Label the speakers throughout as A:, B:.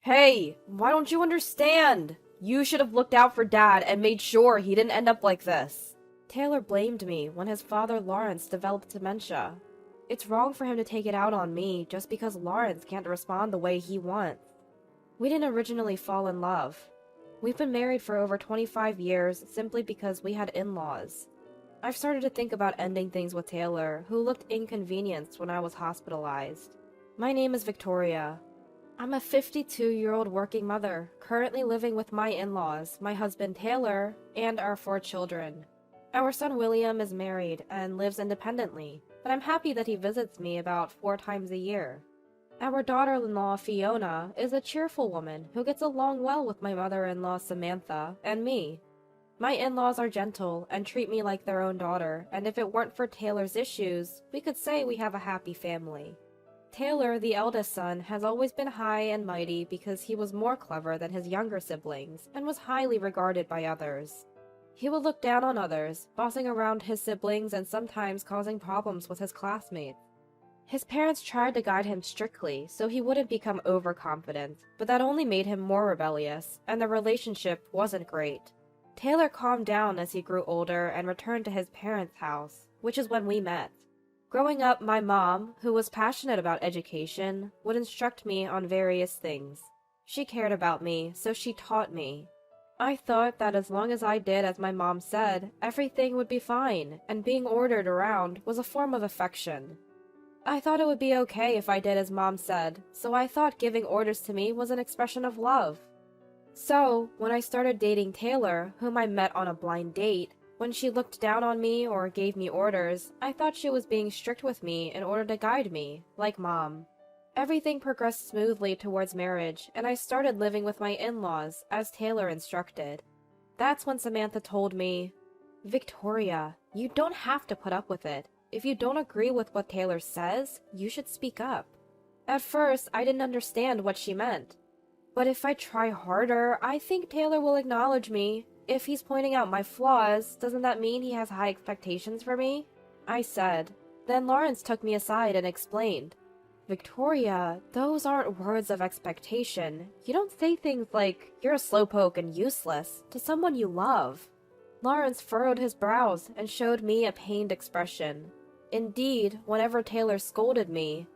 A: Hey, why don't you understand? You should have looked out for Dad and made sure he didn't end up like this. Taylor blamed me when his father Lawrence developed dementia. It's wrong for him to take it out on me just because Lawrence can't respond the way he wants. We didn't originally fall in love. We've been married for over 25 years simply because we had in-laws. I've started to think about ending things with Taylor, who looked inconvenienced when I was hospitalized. My name is Victoria. I'm a 52-year-old working mother, currently living with my in-laws, my husband Taylor, and our 4 children. Our son William is married and lives independently, but I'm happy that he visits me about 4 times a year. Our daughter-in-law Fiona is a cheerful woman who gets along well with my mother-in-law Samantha and me. My in-laws are gentle and treat me like their own daughter, and if it weren't for Taylor's issues, we could say we have a happy family. Taylor, the eldest son, has always been high and mighty because he was more clever than his younger siblings and was highly regarded by others. He would look down on others, bossing around his siblings and sometimes causing problems with his classmates. His parents tried to guide him strictly so he wouldn't become overconfident, but that only made him more rebellious, and the relationship wasn't great. Taylor calmed down as he grew older and returned to his parents' house, which is when we met. Growing up, my mom, who was passionate about education, would instruct me on various things. She cared about me, so she taught me. I thought that as long as I did as my mom said, everything would be fine, and being ordered around was a form of affection. I thought it would be okay if I did as Mom said, so I thought giving orders to me was an expression of love. So, when I started dating Taylor, whom I met on a blind date, when she looked down on me or gave me orders, I thought she was being strict with me in order to guide me, like Mom. Everything progressed smoothly towards marriage, and I started living with my in-laws, as Taylor instructed. That's when Samantha told me, "Victoria, you don't have to put up with it. If you don't agree with what Taylor says, you should speak up." At first, I didn't understand what she meant. But if I try harder, I think Taylor will acknowledge me. If he's pointing out my flaws, doesn't that mean he has high expectations for me? I said. Then Lawrence took me aside and explained. "Victoria, those aren't words of expectation. You don't say things like, 'You're a slowpoke and useless,' to someone you love." Lawrence furrowed his brows and showed me a pained expression. Indeed, whenever Taylor scolded me,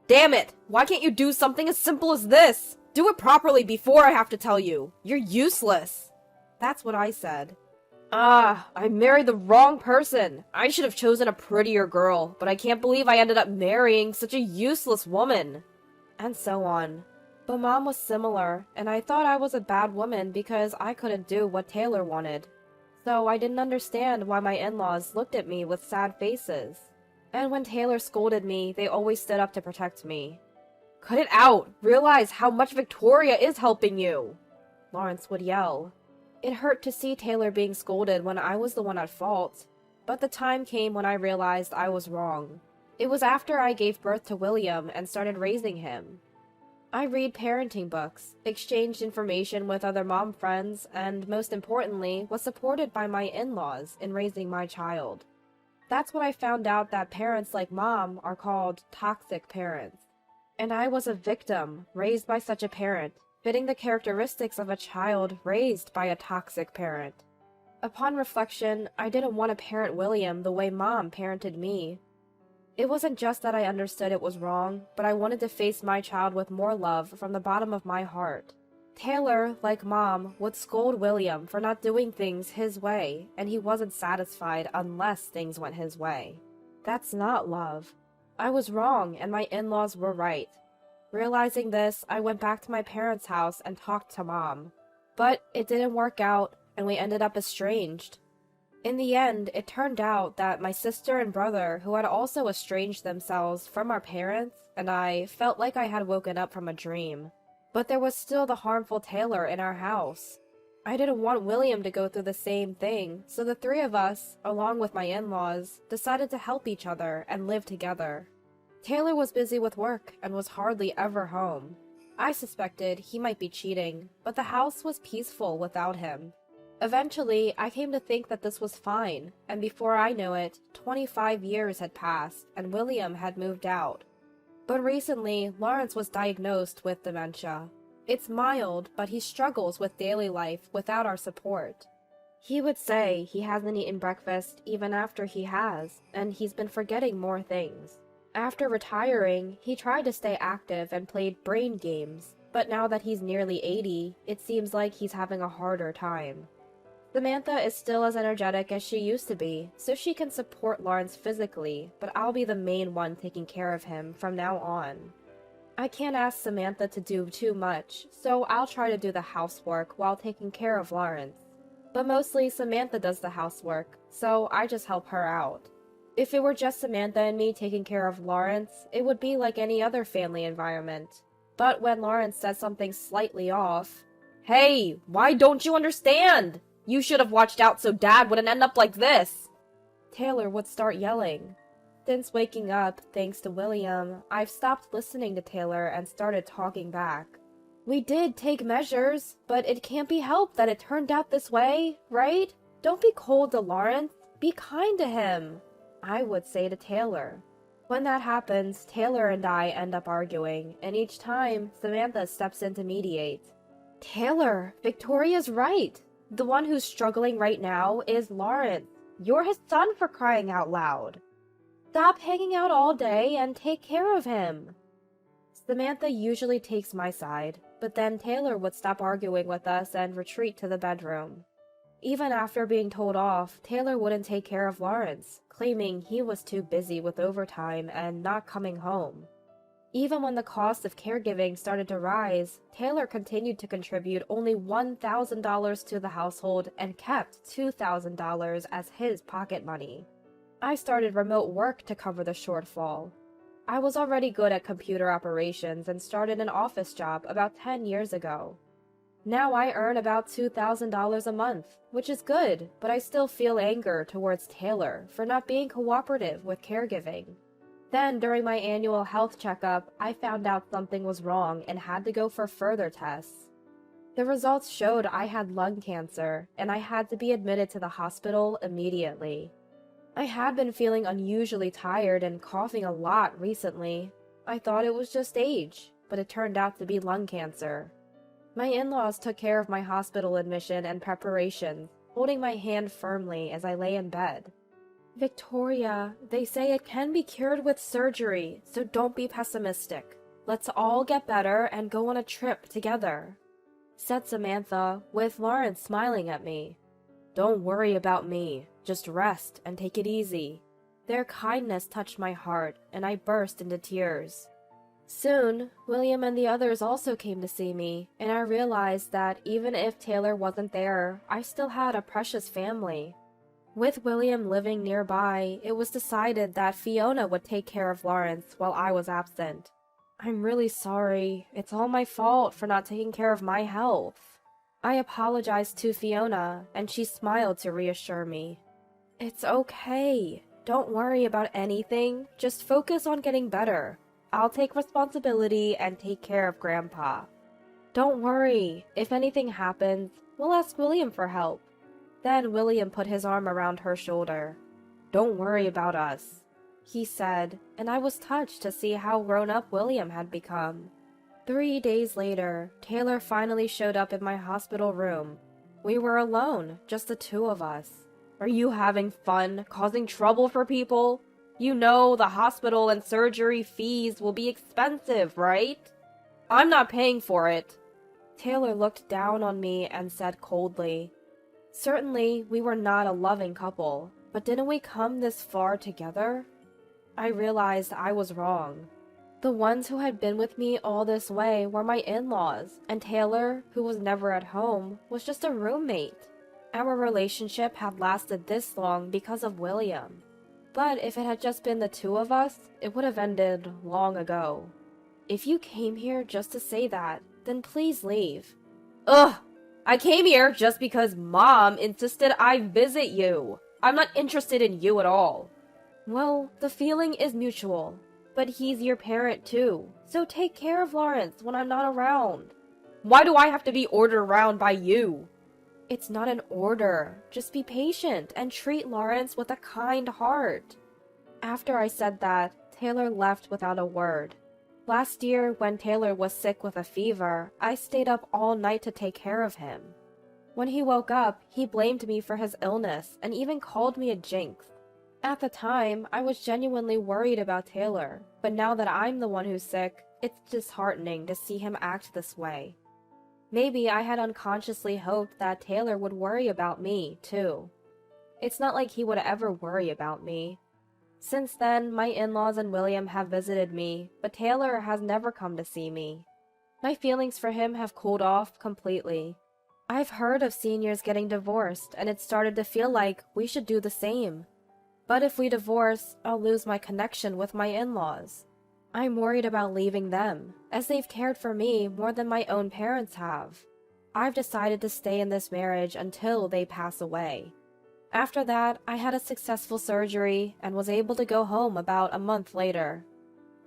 A: "Damn it! Why can't you do something as simple as this? Do it properly before I have to tell you. You're useless." That's what I said. I married the wrong person. I should have chosen a prettier girl, but I can't believe I ended up marrying such a useless woman. And so on. But Mom was similar, and I thought I was a bad woman because I couldn't do what Taylor wanted. So I didn't understand why my in-laws looked at me with sad faces. And when Taylor scolded me, they always stood up to protect me. "Cut it out! Realize how much Victoria is helping you!" Lawrence would yell. It hurt to see Taylor being scolded when I was the one at fault. But the time came when I realized I was wrong. It was after I gave birth to William and started raising him. I read parenting books, exchanged information with other mom friends, and most importantly, was supported by my in-laws in raising my child. That's when I found out that parents like Mom are called toxic parents. And I was a victim raised by such a parent, fitting the characteristics of a child raised by a toxic parent. Upon reflection, I didn't want to parent William the way Mom parented me. It wasn't just that I understood it was wrong, but I wanted to face my child with more love from the bottom of my heart. Taylor, like Mom, would scold William for not doing things his way, and he wasn't satisfied unless things went his way. That's not love. I was wrong, and my in-laws were right. Realizing this, I went back to my parents' house and talked to Mom. But it didn't work out, and we ended up estranged. In the end, it turned out that my sister and brother, who had also estranged themselves from our parents, and I felt like I had woken up from a dream. But there was still the harmful Taylor in our house. I didn't want William to go through the same thing, so the 3 of us, along with my in-laws, decided to help each other and live together. Taylor was busy with work and was hardly ever home. I suspected he might be cheating, but the house was peaceful without him. Eventually, I came to think that this was fine, and before I knew it, 25 years had passed and William had moved out. But recently, Lawrence was diagnosed with dementia. It's mild, but he struggles with daily life without our support. He would say he hasn't eaten breakfast even after he has, and he's been forgetting more things. After retiring, he tried to stay active and played brain games, but now that he's nearly 80, it seems like he's having a harder time. Samantha is still as energetic as she used to be, so she can support Lawrence physically, but I'll be the main one taking care of him from now on. I can't ask Samantha to do too much, so I'll try to do the housework while taking care of Lawrence. But mostly Samantha does the housework, so I just help her out. If it were just Samantha and me taking care of Lawrence, it would be like any other family environment. But when Lawrence says something slightly off, "Hey, why don't you understand? You should have watched out so Dad wouldn't end up like this," Taylor would start yelling. Since waking up, thanks to William, I've stopped listening to Taylor and started talking back. We did take measures, but it can't be helped that it turned out this way, right? Don't be cold to Lawrence. Be kind to him, I would say to Taylor. When that happens, Taylor and I end up arguing, and each time, Samantha steps in to mediate. Taylor, Victoria's right. The one who's struggling right now is Lawrence. You're his son, for crying out loud. Stop hanging out all day and take care of him. Samantha usually takes my side, but then Taylor would stop arguing with us and retreat to the bedroom. Even after being told off, Taylor wouldn't take care of Lawrence, claiming he was too busy with overtime and not coming home. Even when the cost of caregiving started to rise, Taylor continued to contribute only $1,000 to the household and kept $2,000 as his pocket money. I started remote work to cover the shortfall. I was already good at computer operations and started an office job about 10 years ago. Now I earn about $2,000 a month, which is good, but I still feel anger towards Taylor for not being cooperative with caregiving. Then, during my annual health checkup, I found out something was wrong and had to go for further tests. The results showed I had lung cancer, and I had to be admitted to the hospital immediately. I had been feeling unusually tired and coughing a lot recently. I thought it was just age, but it turned out to be lung cancer. My in-laws took care of my hospital admission and preparations, holding my hand firmly as I lay in bed. Victoria, they say it can be cured with surgery, so don't be pessimistic. Let's all get better and go on a trip together, said Samantha, with Lawrence smiling at me. Don't worry about me. Just rest and take it easy. Their kindness touched my heart, and I burst into tears. Soon, William and the others also came to see me, and I realized that even if Taylor wasn't there, I still had a precious family. With William living nearby, it was decided that Fiona would take care of Lawrence while I was absent. I'm really sorry. It's all my fault for not taking care of my health. I apologized to Fiona, and she smiled to reassure me. It's okay. Don't worry about anything. Just focus on getting better. I'll take responsibility and take care of Grandpa. Don't worry. If anything happens, we'll ask William for help. Then William put his arm around her shoulder. Don't worry about us, he said, and I was touched to see how grown-up William had become. 3 days later, Taylor finally showed up in my hospital room. We were alone, just the two of us. Are you having fun, causing trouble for people? You know the hospital and surgery fees will be expensive, right? I'm not paying for it. Taylor looked down on me and said coldly, Certainly, we were not a loving couple, but didn't we come this far together? I realized I was wrong. The ones who had been with me all this way were my in-laws, and Taylor, who was never at home, was just a roommate. Our relationship had lasted this long because of William. But if it had just been the two of us, it would have ended long ago. If you came here just to say that, then please leave. Ugh! I came here just because Mom insisted I visit you. I'm not interested in you at all. Well, the feeling is mutual. But he's your parent too, so take care of Lawrence when I'm not around. Why do I have to be ordered around by you? It's not an order. Just be patient and treat Lawrence with a kind heart. After I said that, Taylor left without a word. Last year, when Taylor was sick with a fever, I stayed up all night to take care of him. When he woke up, he blamed me for his illness and even called me a jinx. At the time, I was genuinely worried about Taylor, but now that I'm the one who's sick, it's disheartening to see him act this way. Maybe I had unconsciously hoped that Taylor would worry about me, too. It's not like he would ever worry about me. Since then, my in-laws and William have visited me, but Taylor has never come to see me. My feelings for him have cooled off completely. I've heard of seniors getting divorced, and it started to feel like we should do the same. But if we divorce, I'll lose my connection with my in-laws. I'm worried about leaving them, as they've cared for me more than my own parents have. I've decided to stay in this marriage until they pass away. After that, I had a successful surgery and was able to go home about a month later.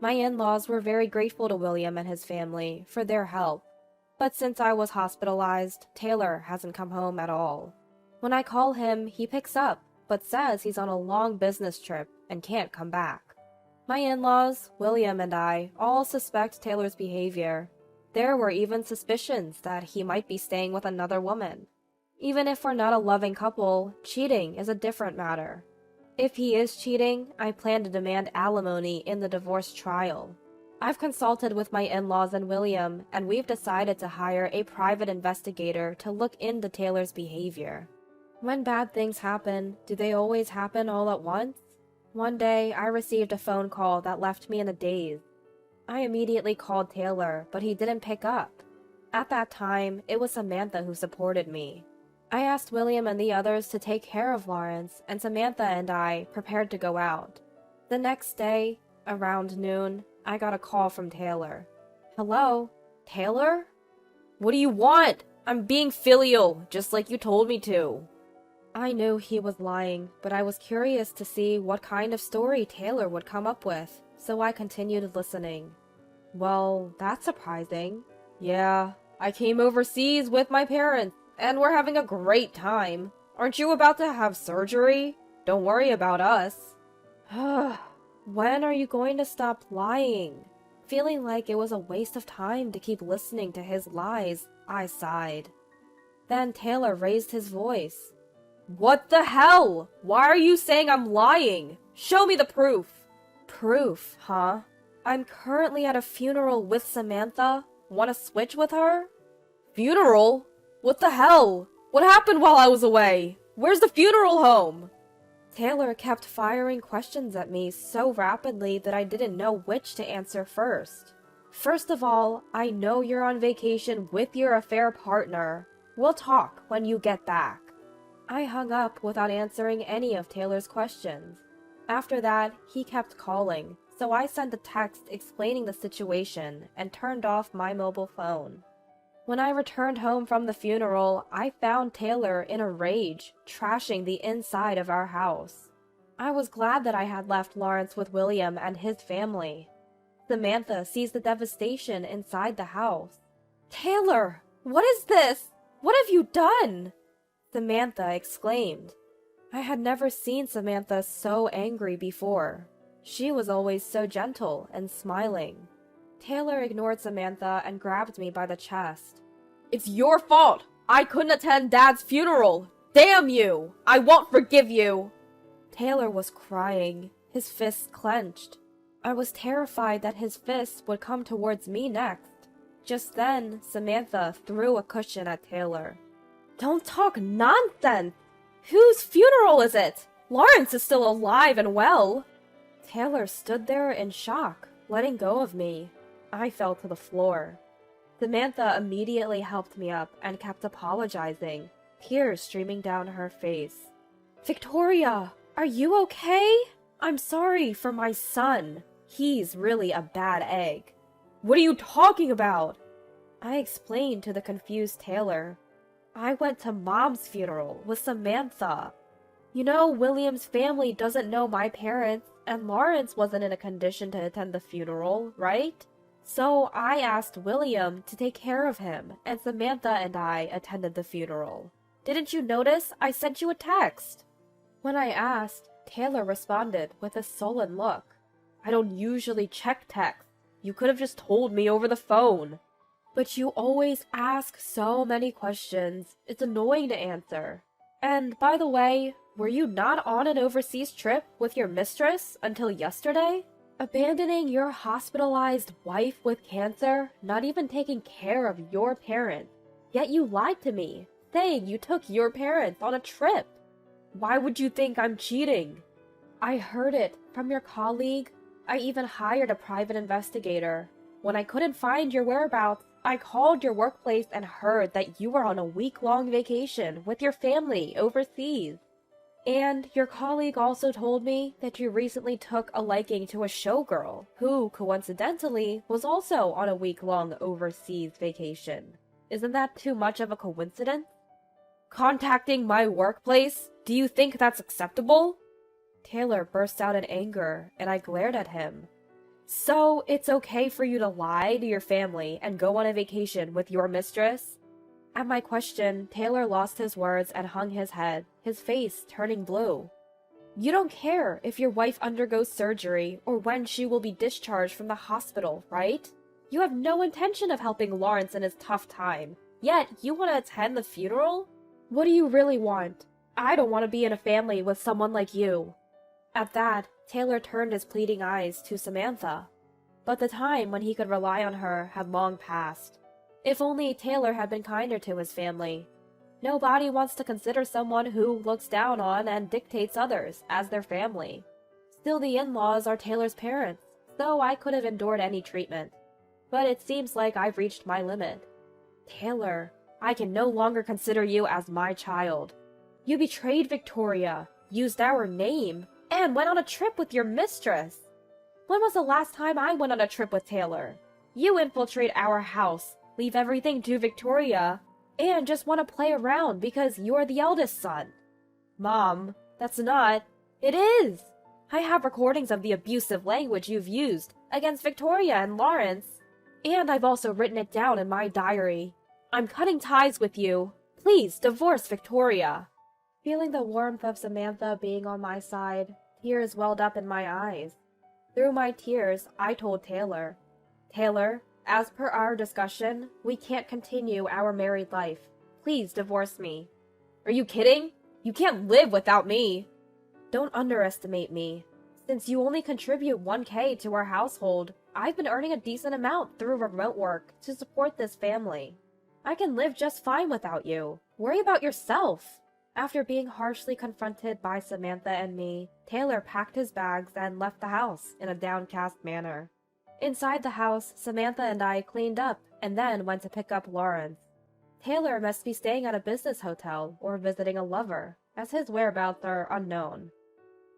A: My in-laws were very grateful to William and his family for their help, but since I was hospitalized, Taylor hasn't come home at all. When I call him, he picks up, but says he's on a long business trip and can't come back. My in-laws, William and I, all suspect Taylor's behavior. There were even suspicions that he might be staying with another woman. Even if we're not a loving couple, cheating is a different matter. If he is cheating, I plan to demand alimony in the divorce trial. I've consulted with my in-laws and William, and we've decided to hire a private investigator to look into Taylor's behavior. When bad things happen, do they always happen all at once? One day, I received a phone call that left me in a daze. I immediately called Taylor, but he didn't pick up. At that time, it was Samantha who supported me. I asked William and the others to take care of Lawrence, and Samantha and I prepared to go out. The next day, around noon, I got a call from Taylor. Hello? Taylor? What do you want? I'm being filial, just like you told me to. I knew he was lying, but I was curious to see what kind of story Taylor would come up with, so I continued listening. Well, that's surprising. Yeah, I came overseas with my parents, and we're having a great time. Aren't you about to have surgery? Don't worry about us. When are you going to stop lying? Feeling like it was a waste of time to keep listening to his lies, I sighed. Then Taylor raised his voice. What the hell? Why are you saying I'm lying? Show me the proof. Proof, huh? I'm currently at a funeral with Samantha. Want to switch with her? Funeral? What the hell? What happened while I was away? Where's the funeral home? Taylor kept firing questions at me so rapidly that I didn't know which to answer first. First of all, I know you're on vacation with your affair partner. We'll talk when you get back. I hung up without answering any of Taylor's questions. After that, he kept calling, so I sent a text explaining the situation and turned off my mobile phone. When I returned home from the funeral, I found Taylor in a rage, trashing the inside of our house. I was glad that I had left Lawrence with William and his family. Samantha sees the devastation inside the house. Taylor, what is this? What have you done? Samantha exclaimed. I had never seen Samantha so angry before. She was always so gentle and smiling. Taylor ignored Samantha and grabbed me by the chest. It's your fault! I couldn't attend Dad's funeral! Damn you! I won't forgive you! Taylor was crying, his fists clenched. I was terrified that his fists would come towards me next. Just then, Samantha threw a cushion at Taylor. Don't talk nonsense! Whose funeral is it? Lawrence is still alive and well! Taylor stood there in shock, letting go of me. I fell to the floor. Samantha immediately helped me up and kept apologizing, tears streaming down her face. Victoria, are you okay? I'm sorry for my son. He's really a bad egg. What are you talking about? I explained to the confused Taylor. I went to Mom's funeral with Samantha. You know, William's family doesn't know my parents, and Lawrence wasn't in a condition to attend the funeral, right? So I asked William to take care of him, and Samantha and I attended the funeral. Didn't you notice? I sent you a text. When I asked, Taylor responded with a sullen look. I don't usually check texts. You could have just told me over the phone. But you always ask so many questions. It's annoying to answer. And by the way, were you not on an overseas trip with your mistress until yesterday? Abandoning your hospitalized wife with cancer, not even taking care of your parents. Yet you lied to me, saying you took your parents on a trip. Why would you think I'm cheating? I heard it from your colleague. I even hired a private investigator. When I couldn't find your whereabouts, I called your workplace and heard that you were on a week-long vacation with your family overseas. And your colleague also told me that you recently took a liking to a showgirl, who, coincidentally, was also on a week-long overseas vacation. Isn't that too much of a coincidence? Contacting my workplace? Do you think that's acceptable? Taylor burst out in anger, and I glared at him. So, it's okay for you to lie to your family and go on a vacation with your mistress? At my question, Taylor lost his words and hung his head, his face turning blue. You don't care if your wife undergoes surgery or when she will be discharged from the hospital, right? You have no intention of helping Lawrence in his tough time, yet you want to attend the funeral? What do you really want? I don't want to be in a family with someone like you. At that, Taylor turned his pleading eyes to Samantha. But the time when he could rely on her had long passed. If only Taylor had been kinder to his family. Nobody wants to consider someone who looks down on and dictates others as their family. Still, the in-laws are Taylor's parents, so I could have endured any treatment. But it seems like I've reached my limit. Taylor, I can no longer consider you as my child. You betrayed Victoria, used our name, and went on a trip with your mistress. When was the last time I went on a trip with Taylor? You infiltrate our house, leave everything to Victoria, and just want to play around because you're the eldest son. Mom, that's not... It is! I have recordings of the abusive language you've used against Victoria and Lawrence. And I've also written it down in my diary. I'm cutting ties with you. Please divorce Victoria. Feeling the warmth of Samantha being on my side, tears welled up in my eyes. Through my tears, I told Taylor, Taylor, as per our discussion, we can't continue our married life. Please divorce me. Are you kidding? You can't live without me. Don't underestimate me. Since you only contribute $1,000 to our household, I've been earning a decent amount through remote work to support this family. I can live just fine without you. Worry about yourself. After being harshly confronted by Samantha and me, Taylor packed his bags and left the house in a downcast manner. Inside the house, Samantha and I cleaned up and then went to pick up Lawrence. Taylor must be staying at a business hotel or visiting a lover, as his whereabouts are unknown.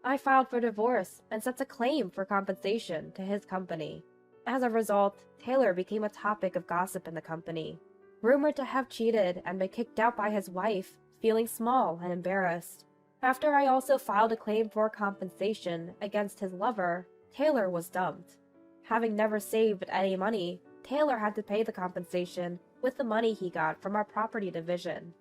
A: I filed for divorce and sent a claim for compensation to his company. As a result, Taylor became a topic of gossip in the company, rumored to have cheated and been kicked out by his wife, feeling small and embarrassed. After I also filed a claim for compensation against his lover, Taylor was dumped. Having never saved any money, Taylor had to pay the compensation with the money he got from our property division.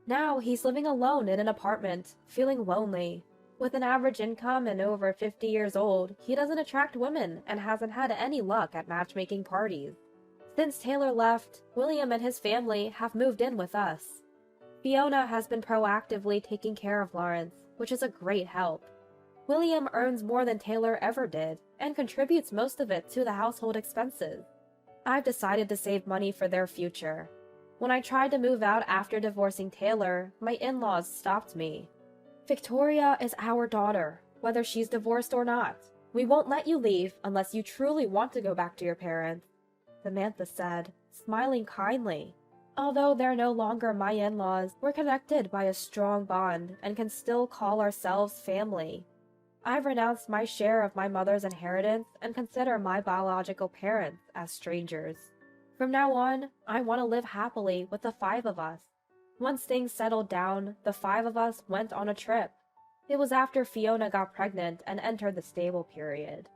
A: Now he's living alone in an apartment, feeling lonely. With an average income and over 50 years old, he doesn't attract women and hasn't had any luck at matchmaking parties. Since Taylor left, William and his family have moved in with us. Fiona has been proactively taking care of Lawrence, which is a great help. William earns more than Taylor ever did, and contributes most of it to the household expenses. I've decided to save money for their future. When I tried to move out after divorcing Taylor, my in-laws stopped me. Victoria is our daughter, whether she's divorced or not. We won't let you leave unless you truly want to go back to your parents, Samantha said, smiling kindly. Although they're no longer my in-laws, we're connected by a strong bond and can still call ourselves family. I've renounced my share of my mother's inheritance and consider my biological parents as strangers. From now on, I want to live happily with the 5 of us. Once things settled down, the 5 of us went on a trip. It was after Fiona got pregnant and entered the stable period.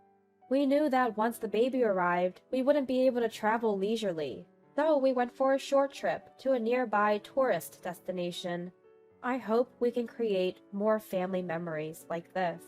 A: We knew that once the baby arrived, we wouldn't be able to travel leisurely, so we went for a short trip to a nearby tourist destination. I hope we can create more family memories like this.